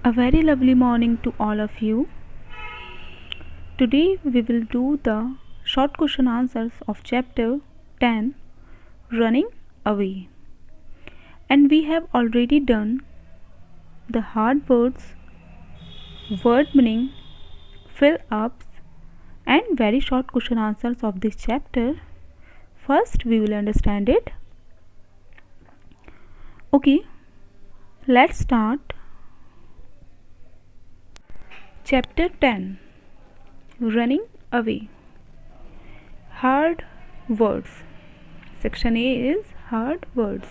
A very lovely morning to all of you. Today we will do the short question answers of chapter 10 Running Away. And we have already done the hard words, word meaning, fill ups and very short question answers of this chapter. First we will understand it. Okay, let's start. Chapter 10 Running Away. Hard words. Section A is hard words.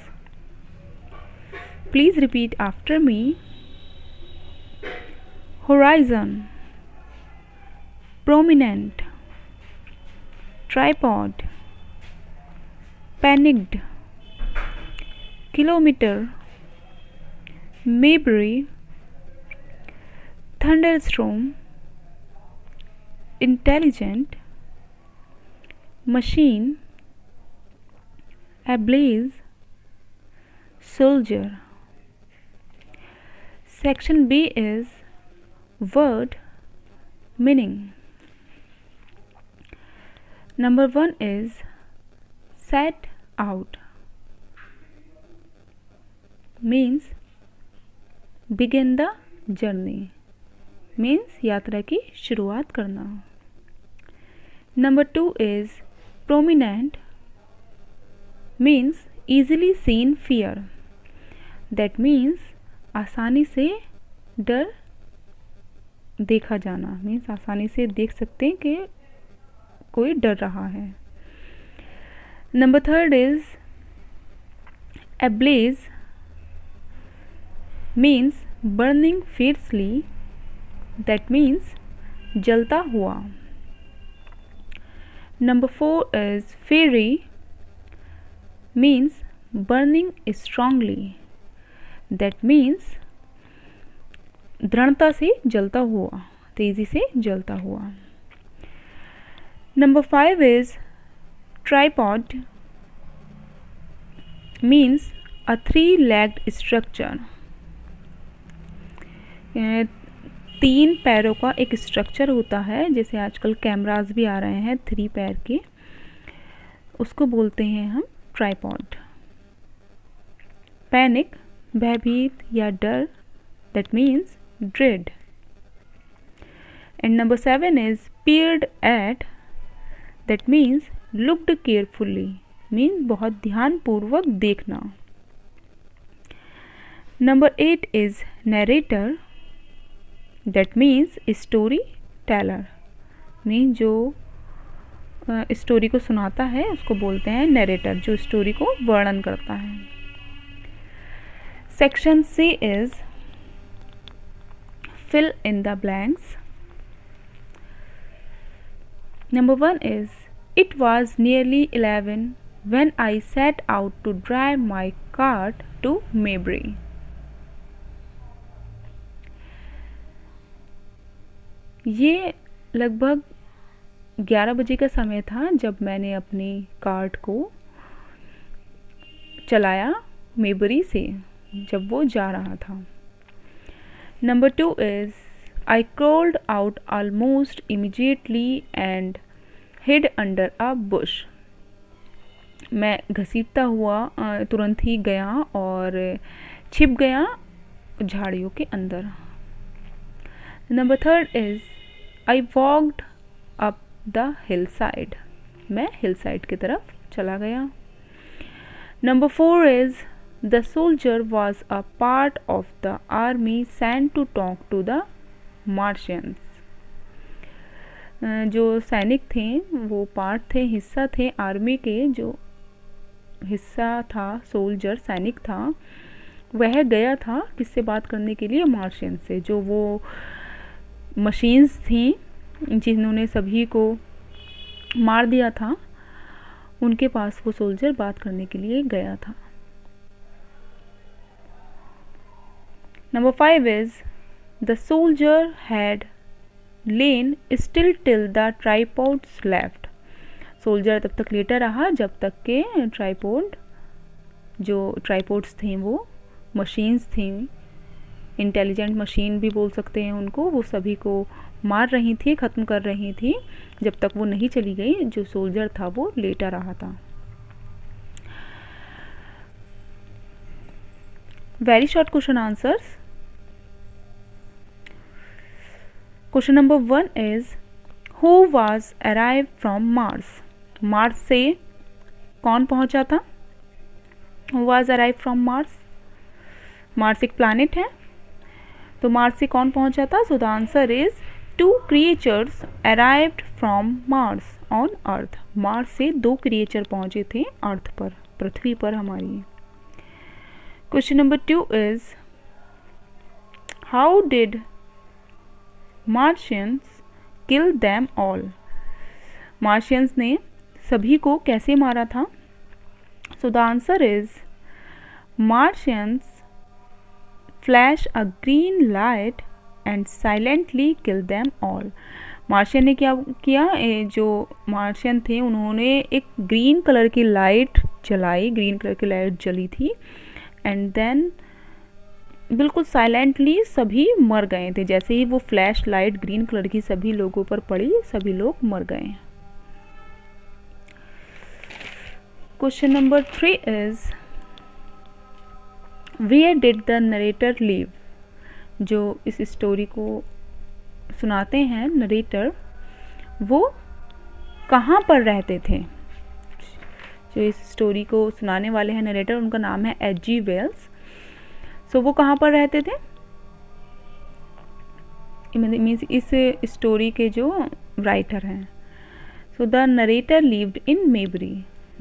Please repeat after me. Horizon, prominent, tripod, panicked, kilometer, Mayberry, thunderstorm, intelligent, machine, ablaze, soldier. Section B is word meaning. Number 1 is set out, means begin the journey, means यात्रा की शुरुआत करना. Number 2 is prominent, means easily seen fear, that means आसानी से डर देखा जाना, means आसानी से देख सकते हैं कि कोई डर रहा है. Number 3 is ablaze, means burning fiercely, that means जलता हुआ. Number 4 is fiery, means burning strongly, that means दृढ़ता से जलता हुआ, तेजी से जलता हुआ. Number 5 is tripod, means a 3-legged structure, 3 पैरों का एक स्ट्रक्चर होता है. जैसे आजकल कैमरास भी आ रहे हैं 3 पैर के, उसको बोलते हैं हम ट्राइपॉड. पैनिक, भयभीत या डर, that means dread. And number 7 is peered at, that means looked carefully, means बहुत ध्यानपूर्वक देखना. Number 8 is narrator, that means story teller, means जो स्टोरी को सुनाता है उसको बोलते हैं नरेटर, जो स्टोरी को वर्णन करता है. Section C is fill in the blanks. Number 1 is it was nearly 11 when I set out to drive my cart to Mayberry. ये लगभग 11 बजे का समय था जब मैंने अपनी कार्ट को चलाया मेबरी से, जब वो जा रहा था. Number 2 is I crawled out almost immediately and hid under a bush. मैं घसीटता हुआ तुरंत ही गया और छिप गया झाड़ियों के अंदर. Number 3 is I walked up the hillside. मैं hillside की तरफ चला गया. Number 4 is the soldier was a part of the army sent to talk to the Martians. जो सैनिक थे वो पार्ट थे, हिस्सा थे आर्मी के, जो हिस्सा था सोल्जर, सैनिक था, वह गया था किससे बात करने के लिए? मार्शियन से. जो वो मशीन्स थी जिन्होंने सभी को मार दिया था, उनके पास वो सोल्जर बात करने के लिए गया था. Number 5 is the soldier had lain still till the tripods left. Soldier तब तक लेटा रहा जब तक के ट्राइपोड, जो ट्राइपोड्स थे वो मशीन्स थी इंटेलिजेंट मशीन भी बोल सकते हैं उनको, वो सभी को मार रही थी, ख़त्म कर रही थी। जब तक वो नहीं चली गई, जो सोल्जर था वो लेटा रहा था। Very short question answers. Question number 1 is who was arrive from Mars. Mars से कौन पहुंचा था? Who was arrive from Mars. Mars एक प्लैनेट है, तो मार्स से कौन पहुंचा था? So the answer is 2 creatures arrived from Mars on earth. Mars से 2 क्रिएचर पहुंचे थे अर्थ पर, पृथ्वी पर हमारी। Question number 2 is how did Martians kill them all. Martians ने सभी को कैसे मारा था? So the answer is Martians flash a green light and silently kill them all. Martian ने क्या किया? जो मार्शियन थे उन्होंने एक ग्रीन कलर की लाइट जलाई, ग्रीन कलर की लाइट जली थी, एंड देन बिल्कुल साइलेंटली सभी मर गए थे। जैसे ही वो फ्लैश लाइट ग्रीन कलर की सभी लोगों पर पड़ी, सभी लोग मर गए। Question number 3 is where did the narrator live. जो इस स्टोरी को सुनाते हैं नरेटर, वो कहाँ पर रहते थे? जो इस स्टोरी को सुनाने वाले हैं नरेटर, उनका नाम है H.G. वेल्स। सो वो कहाँ पर रहते थे? मीन्स इस स्टोरी के जो राइटर हैं। So the narrator lived in Maybury.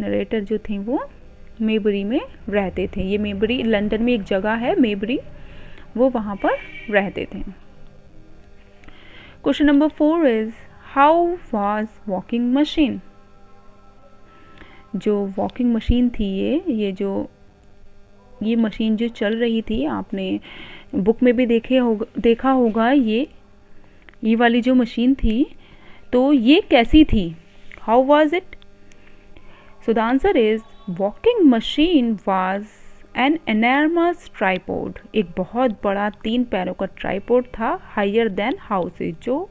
Narrator जो थे वो मेबरी में रहते थे। ये मेबरी लंदन में एक जगह है मेबरी, वो वहाँ पर रहते थे। Question number 4 is how was walking machine. जो वॉकिंग मशीन थी, ये मशीन जो चल रही थी, आपने बुक में भी देखा होगा ये वाली जो मशीन थी, तो ये कैसी थी? How was it? So the answer is walking machine was an enormous tripod. एक बहुत बड़ा 3 पैरों का ट्राइपॉड था, हायर देन हाउसेज, जो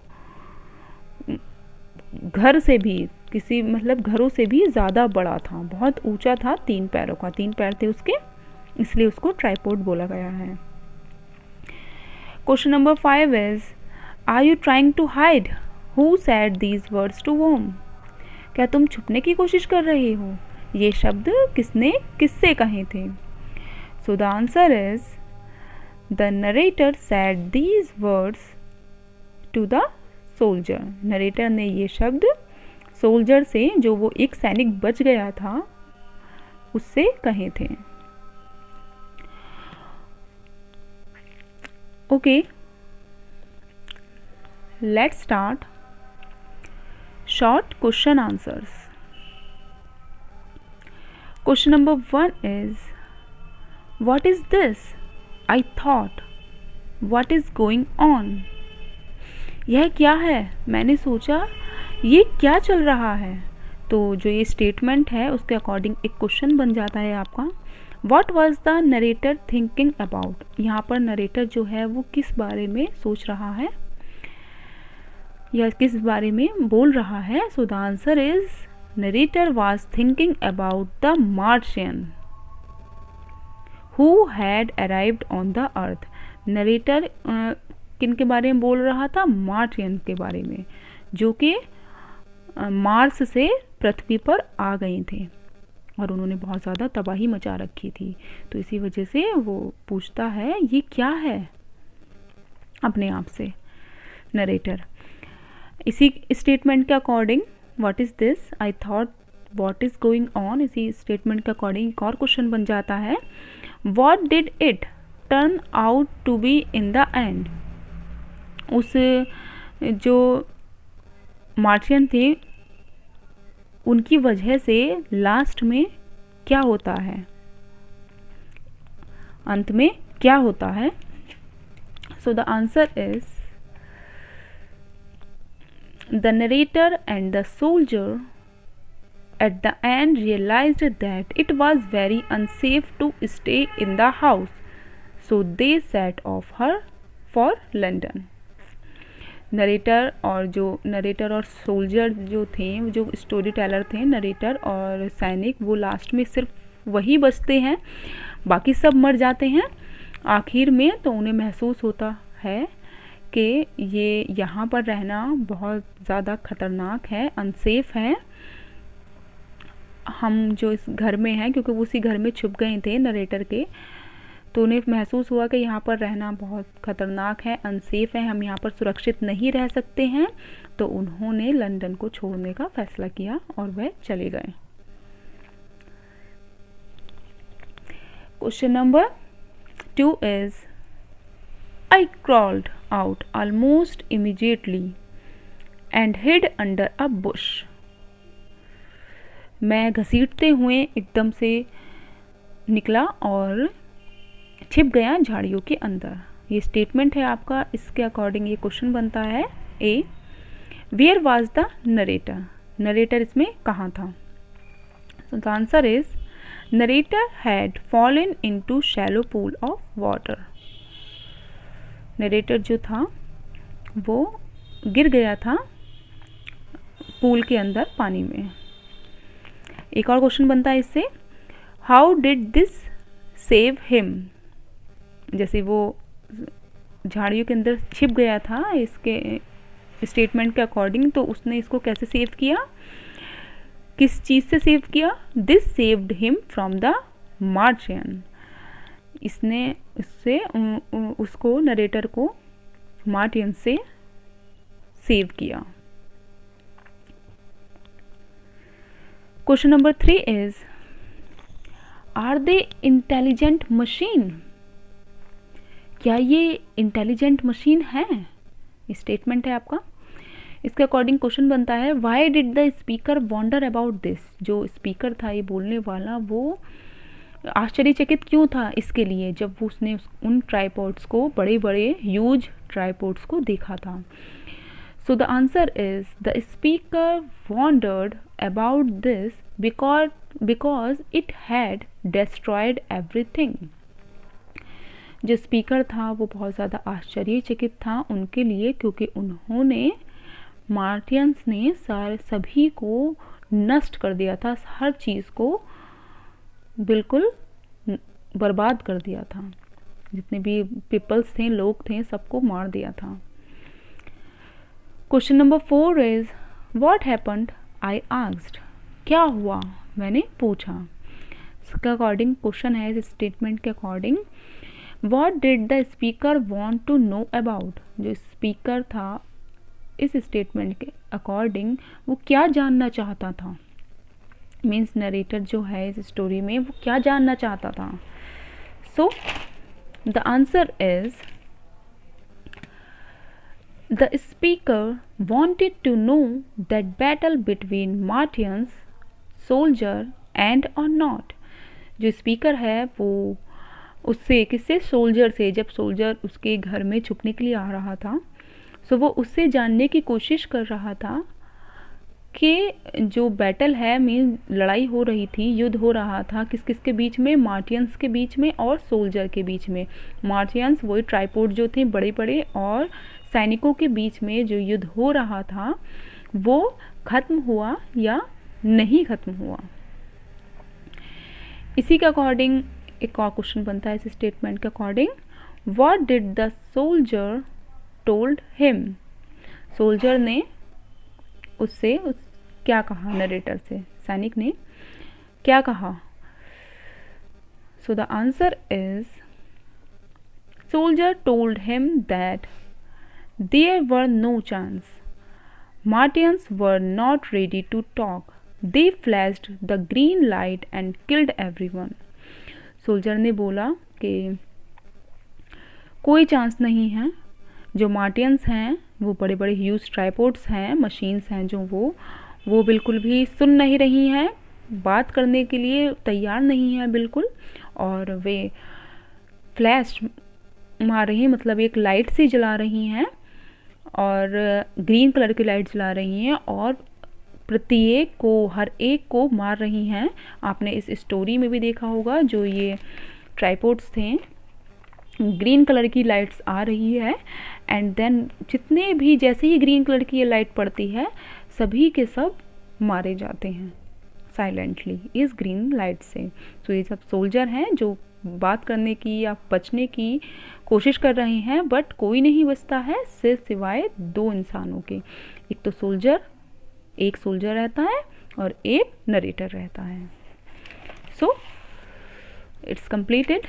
घर से भी मतलब घरों से भी ज़्यादा बड़ा था, बहुत ऊंचा था, 3 पैरों का, 3 पैर थे उसके, इसलिए उसको ट्राइपॉड बोला गया है। Question number 5 is are you trying to hide? Who said these words to whom. क्या तुम छुपने की कोशिश कर रहे हो? ये शब्द किसने किससे कहे थे? So the answer is the narrator said these words to the soldier. Narrator ने ये शब्द सोल्जर से, जो वो एक सैनिक बच गया था, उससे कहे थे। Okay, let's start short question answers. Question number 1 is what is this? I thought. What is going on? यह क्या है? मैंने सोचा। ये क्या चल रहा है? तो जो ये स्टेटमेंट है उसके अकॉर्डिंग एक क्वेश्चन बन जाता है आपका। What was the narrator thinking about? यहाँ पर नरेटर जो है वो किस बारे में सोच रहा है या किस बारे में बोल रहा है? So the answer is narrator was thinking about the Martian who had arrived on the earth. Narrator किन के बारे में बोल रहा था? मार्शियन के बारे में, जो कि मार्स से पृथ्वी पर आ गए थे और उन्होंने बहुत ज़्यादा तबाही मचा रखी थी। तो इसी वजह से वो पूछता है ये क्या है अपने आप से नरेटर। इसी स्टेटमेंट के according what is this? I thought what is going on. इसी स्टेटमेंट के अकॉर्डिंग एक और क्वेश्चन बन जाता है what did it turn out to be in the end. उस जो मार्शियन थे उनकी वजह से लास्ट में क्या होता है, अंत में क्या होता है? सो the answer is the narrator and the soldier at the end realized that it was very unsafe to stay in the house, so they set of her for London. Narrator और सोल्जर जो थे, जो story teller थे, narrator और सैनिक, वो last में सिर्फ वही बचते हैं, बाकी सब मर जाते हैं आखिर में। तो उन्हें महसूस होता है कि ये यहाँ पर रहना बहुत ज़्यादा ख़तरनाक है, अनसेफ है। हम जो इस घर में हैं, क्योंकि वो उसी घर में छुप गए थे नरेटर के, तो उन्हें महसूस हुआ कि यहाँ पर रहना बहुत ख़तरनाक है, अनसेफ है, हम यहाँ पर सुरक्षित नहीं रह सकते हैं। तो उन्होंने लंदन को छोड़ने का फैसला किया और वह चले गए। Question number 2 is I crawled out almost immediately and hid under a bush। मैं घसीटते हुए एकदम से निकला और छिप गया झाड़ियों के अंदर। ये स्टेटमेंट है आपका, इसके अकॉर्डिंग ये क्वेश्चन बनता है। A, where was the narrator, narrator इसमें कहाँ था? So the answer is narrator had fallen into shallow pool of water। Narrator जो था वो गिर गया था पूल के अंदर, पानी में। एक और क्वेश्चन बनता है इससे, how did this save him. जैसे वो झाड़ियों के अंदर छिप गया था इसके स्टेटमेंट के अकॉर्डिंग, तो उसने इसको कैसे सेव किया, किस चीज़ से सेव किया? This saved him from the Martian. इसने इससे उसको, नरेटर को मार्टियन से सेव किया। Question number 3 is are they intelligent machine. क्या ये इंटेलिजेंट मशीन है? स्टेटमेंट है आपका। इसके अकॉर्डिंग क्वेश्चन बनता है, why did the speaker wonder about this. जो स्पीकर था, ये बोलने वाला, वो आश्चर्यचकित क्यों था इसके लिए, जब वो उसने उन ट्राइपॉड्स को, बड़े बड़े ह्यूज ट्राइपॉड्स को देखा था। So the answer is the speaker wandered about this because it had destroyed everything. जो स्पीकर था वो बहुत ज़्यादा आश्चर्यचकित था उनके लिए, क्योंकि उन्होंने, मार्टियंस ने सभी को नष्ट कर दिया था, हर चीज़ को बिल्कुल बर्बाद कर दिया था, जितने भी पीपल्स थे, लोग थे, सबको मार दिया था। Question number 4 is what happened I asked. क्या हुआ, मैंने पूछा। इसके अकॉर्डिंग क्वेश्चन है, इस स्टेटमेंट के according, what did the speaker want to know about. जो स्पीकर था इस स्टेटमेंट के अकॉर्डिंग वो क्या जानना चाहता था, मीन्स नरेटर जो है इस स्टोरी में वो क्या जानना चाहता था। So the answer is the speaker wanted to know that battle between Martians soldier and और नॉट। जो स्पीकर है वो उससे, किससे, सोल्जर से, जब सोल्जर उसके घर में छुपने के लिए आ रहा था, सो वो उससे जानने की कोशिश कर रहा था कि जो बैटल है, मीन लड़ाई हो रही थी, युद्ध हो रहा था, किस किस के बीच में, मार्टियंस के बीच में और सोल्जर के बीच में। मार्टियंस वही ट्राइपोड जो थे बड़े बड़े, और सैनिकों के बीच में जो युद्ध हो रहा था वो खत्म हुआ या नहीं खत्म हुआ। इसी के अकॉर्डिंग एक और क्वेश्चन बनता है इस स्टेटमेंट के according, what did the soldier told him. Soldier ने उससे क्या कहा, नरेटर से, सैनिक ने क्या कहा। So the answer is soldier told him that there were no chance, Martians were not ready to talk, they flashed the green light and killed everyone. Soldier ने बोला कि कोई चांस नहीं है, जो मार्टियंस हैं वो बड़े बड़े ह्यूज ट्राइपोड्स हैं, मशीन्स हैं, जो वो बिल्कुल भी सुन नहीं रही हैं, बात करने के लिए तैयार नहीं है बिल्कुल, और वे फ्लैश मार रही हैं, मतलब एक लाइट से जला रही हैं, और ग्रीन कलर की लाइट जला रही हैं, और प्रत्येक को, हर एक को मार रही हैं। आपने इस स्टोरी में भी देखा होगा, जो ये ट्राइपोड्स थे ग्रीन कलर की लाइट्स आ रही है एंड देन जितने भी, जैसे ही ग्रीन कलर की ये लाइट पड़ती है सभी के सब मारे जाते हैं साइलेंटली इस ग्रीन लाइट से। तो ये सब सोल्जर हैं जो बात करने की या बचने की कोशिश कर रहे हैं, बट कोई नहीं बचता है सिर्फ सिवाय दो इंसानों के। एक तो सोल्जर, एक सोल्जर रहता है और एक नरेटर रहता है। So it's completed.